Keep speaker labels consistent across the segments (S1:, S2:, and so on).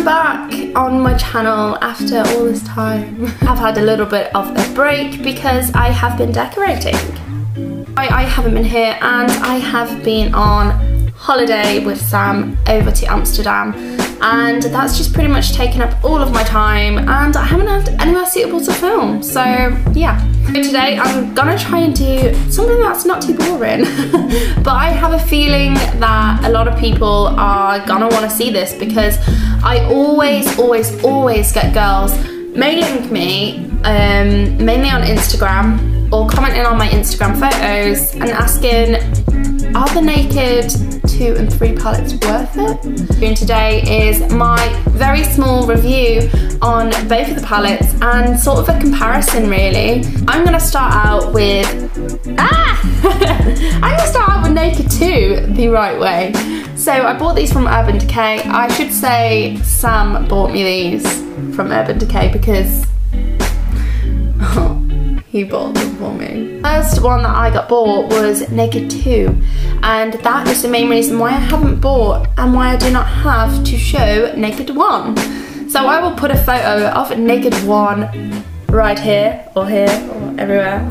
S1: back on my channel after all this time. I've had a little bit of a break because I have been decorating. I haven't been here, and I have been on holiday with Sam over to Amsterdam, and that's just pretty much taken up all of my time, and I haven't had anywhere suitable to film, so yeah. So today I'm gonna try and do something that's not too boring, but I have a feeling that a lot of people are gonna want to see this because I always get girls mailing me, mainly on Instagram, or commenting on my Instagram photos and asking, are the naked 2 and 3 palettes worth it? And today is my very small review on both of the palettes and sort of a comparison really. I'm gonna start out with, I'm gonna start out with Naked 2 the right way. So I bought these from Urban Decay. I should say Sam bought me these from Urban Decay because he bought them for me. First one that I got bought was Naked 2, and that is the main reason why I haven't bought and why I do not have to show Naked 1. So I will put a photo of Naked 1 right here or everywhere.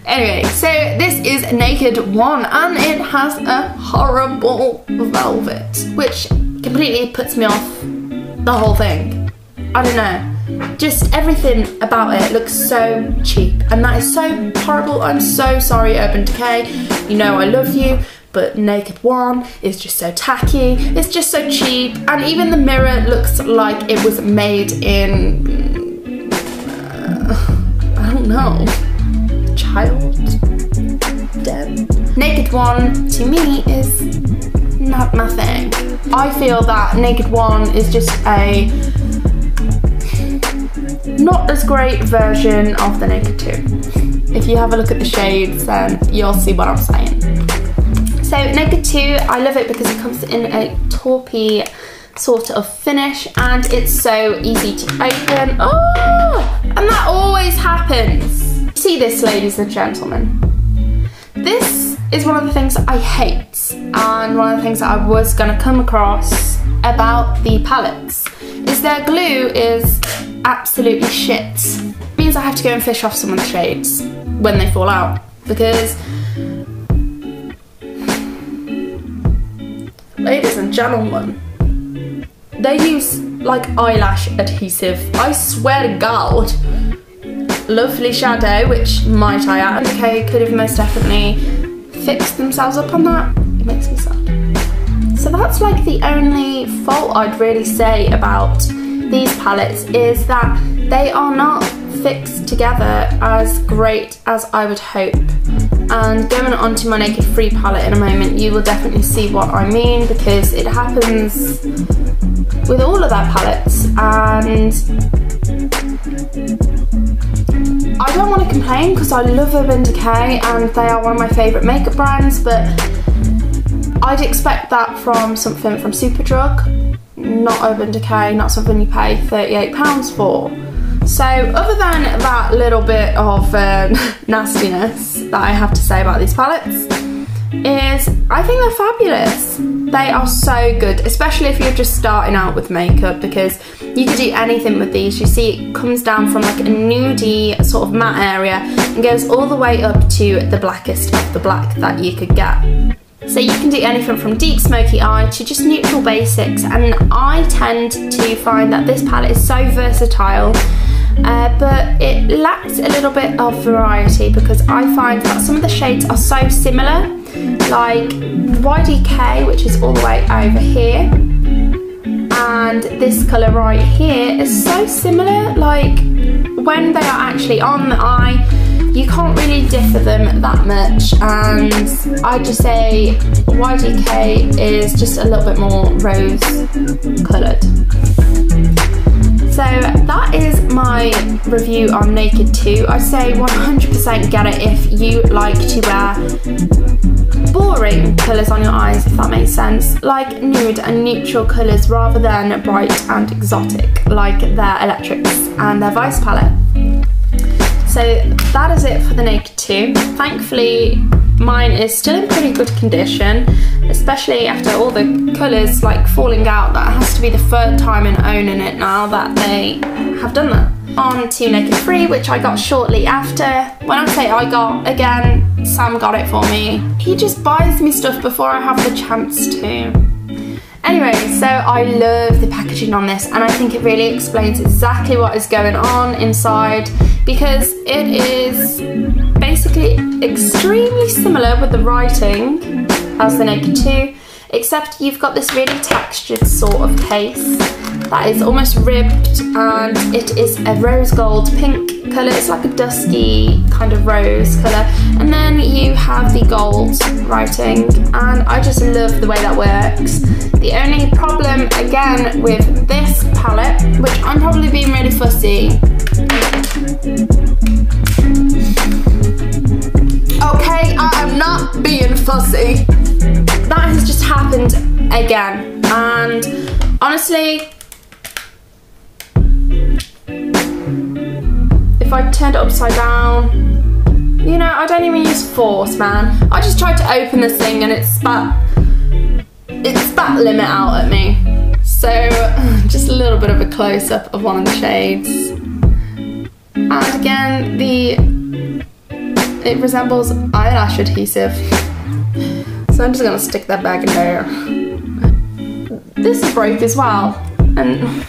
S1: Anyway, so this is Naked 1 and it has a horrible velvet, which completely puts me off the whole thing. I don't know. Just everything about it looks so cheap, and that is so horrible. I'm so sorry, Urban Decay. You know I love you, but Naked 1 is just so tacky. It's just so cheap, and even the mirror looks like it was made in, I don't know, child dead. Naked 1 to me is not my thing. I feel that Naked 1 is just a not as great version of the Naked 2. If you have a look at the shades, then you'll see what I'm saying. So Naked 2, I love it because it comes in a taupey sort of finish, and it's so easy to open. Oh, and that always happens. You see this, ladies and gentlemen? This is one of the things that I hate, and one of the things that I was gonna come across about the palettes is their glue is absolutely shit. It means I have to go and fish off someone's shades when they fall out, because ladies and gentlemen, they use like eyelash adhesive. I swear to God. Lovely shadow, which might I add. Okay, could have most definitely fixed themselves up on that. It makes me sad. So that's like the only fault I'd really say about these palettes, is that they are not fixed together as great as I would hope. And going on to my Naked 3 palette in a moment, you will definitely see what I mean, because it happens with all of their palettes, and I don't want to complain because I love Urban Decay and they are one of my favourite makeup brands, but I'd expect that from something from Superdrug, not Urban Decay, not something you pay £38 for. So other than that little bit of nastiness that I have to say about these palettes, is I think they're fabulous. They are so good, especially if you're just starting out with makeup, because you could do anything with these. You see it comes down from like a nudie sort of matte area and goes all the way up to the blackest of the black that you could get. So you can do anything from deep smoky eye to just neutral basics, and I tend to find that this palette is so versatile, but it lacks a little bit of variety, because I find that some of the shades are so similar, like YDK, which is all the way over here, and this colour right here is so similar. Like when they are actually on the eye, you can't really differ them that much, and I'd just say YDK is just a little bit more rose coloured. So that is my review on Naked 2. I'd say 100% get it if you like to wear boring colours on your eyes, if that makes sense. Like nude and neutral colours rather than bright and exotic, like their Electrics and their Vice palette. So that is it for the Naked 2. Thankfully, mine is still in pretty good condition, especially after all the colours like falling out. That has to be the third time in owning it now that they have done that. On to Naked Free, which I got shortly after. When I say I got, again, Sam got it for me. He just buys me stuff before I have the chance to. Anyway, so I love the packaging on this, and I think it really explains exactly what is going on inside, because it is basically extremely similar with the writing as the Naked 2, except you've got this really textured sort of case that is almost ribbed, and it is a rose gold pink colour. It's like a dusky kind of rose colour, and then you have the gold writing, and I just love the way that works. The only problem again with this palette, which I'm probably being really fussy, okay, I am not being fussy, that has just happened again, and honestly, if I turned it upside down, you know, I don't even use force, man. I just tried to open this thing and it spat limit out at me. So just a little bit of a close-up of one of the shades. And again, it resembles eyelash adhesive. So I'm just gonna stick that back in there. This broke as well, and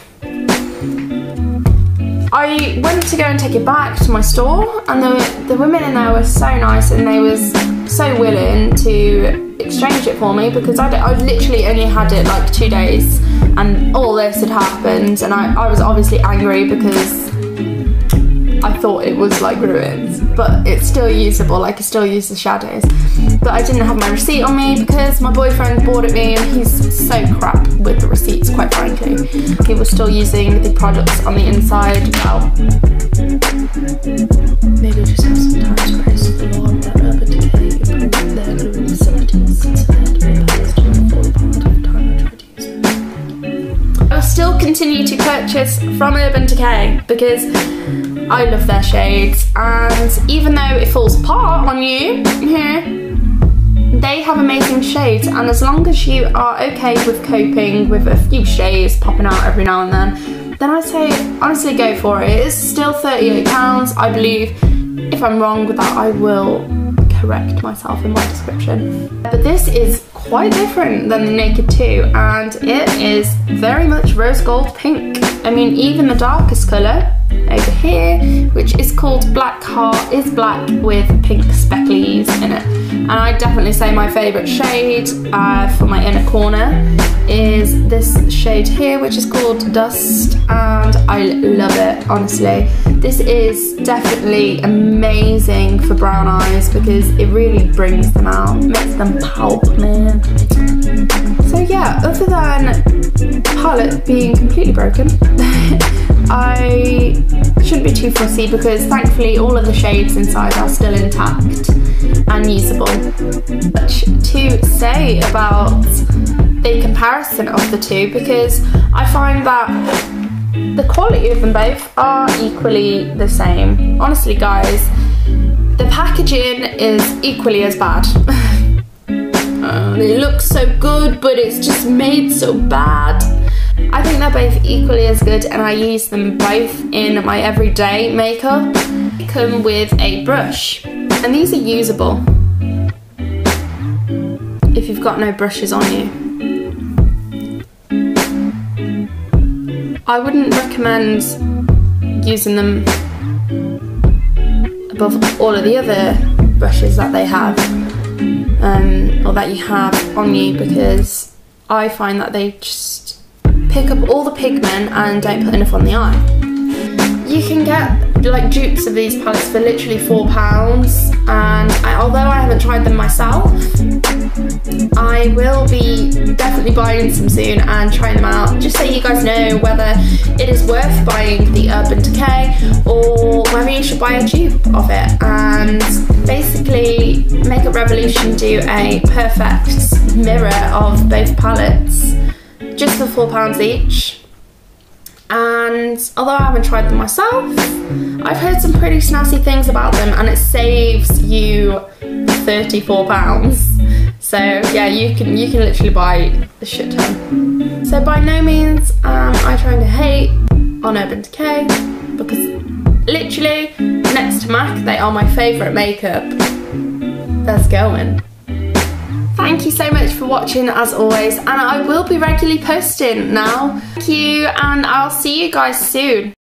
S1: I went to go and take it back to my store, and the women in there were so nice, and they was so willing to exchange it for me, because I literally only had it like 2 days and all this had happened, and I was obviously angry because I thought it was like ruins, but it's still usable, like I still use the shadows. But I didn't have my receipt on me because my boyfriend bought it me, and he's so crap with the receipts, quite frankly. He was still using the products on the inside. Well, maybe just have some time to praise the Lord that Urban Decay improved their living facilities since they had been palace to fall apart every time I tried to use it. I'll still continue to purchase from Urban Decay because I love their shades, and even though it falls apart on you here, they have amazing shades, and as long as you are okay with coping with a few shades popping out every now and then I say honestly go for it. It's still £38, I believe. If I'm wrong with that, I will correct myself in my description. But this is quite different than the Naked 2, and it is very much rose gold pink. I mean, even the darkest colour over here, which is called Black Heart, is black with pink specklies in it. And I'd definitely say my favourite shade for my inner corner is this shade here, which is called Dust, and I love it, honestly. This is definitely amazing for brown eyes because it really brings them out, makes them pulp, man. So yeah, other than the palette being completely broken, I shouldn't be too fussy because thankfully all of the shades inside are still intact and usable. Much to say about the comparison of the two, because I find that the quality of them both are equally the same. Honestly guys, the packaging is equally as bad. It looks so good, but it's just made so bad. I think they're both equally as good, and I use them both in my everyday makeup. They come with a brush, and these are usable if you've got no brushes on you. I wouldn't recommend using them above all of the other brushes that they have, or that you have on you, because I find that they just pick up all the pigment and don't put enough on the eye. You can get like dupes of these palettes for literally £4, and although I haven't tried them myself, I will be definitely buying some soon and trying them out, just so you guys know whether it is worth buying the Urban Decay or whether you should buy a dupe of it. And basically Makeup Revolution do a perfect mirror of both palettes just for £4 each. and although I haven't tried them myself, I've heard some pretty snazzy things about them, and it saves you £34. So yeah, you can literally buy a shit ton. So by no means am I trying to hate on Urban Decay, because literally next to MAC they are my favourite makeup. Let's go in. Thank you so much for watching as always, and I will be regularly posting now. Thank you, and I'll see you guys soon.